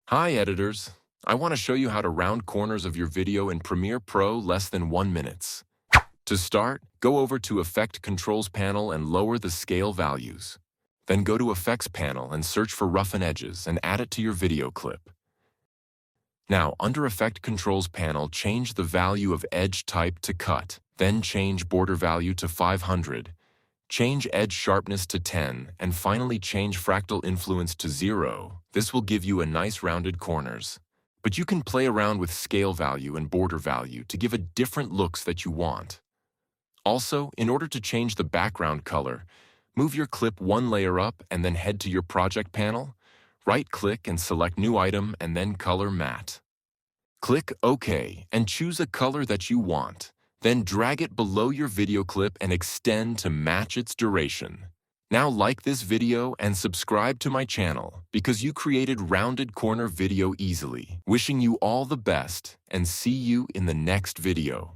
Hi editors, I want to show you how to round corners of your video in Premiere Pro less than 1 minute. To start, go over to Effect Controls panel and lower the scale values. Then go to Effects panel and search for Roughen Edges and add it to your video clip. Now, under Effect Controls panel, change the value of edge type to cut, then change border value to 500. Change edge sharpness to 10, and finally change fractal influence to 0. This will give you a nice rounded corners. But you can play around with scale value and border value to give a different looks that you want. Also, in order to change the background color, move your clip one layer up and then head to your project panel. Right-click and select New Item and then Color Matte. Click OK and choose a color that you want. Then drag it below your video clip and extend to match its duration. Now like this video and subscribe to my channel because you created rounded corner video easily. Wishing you all the best and see you in the next video.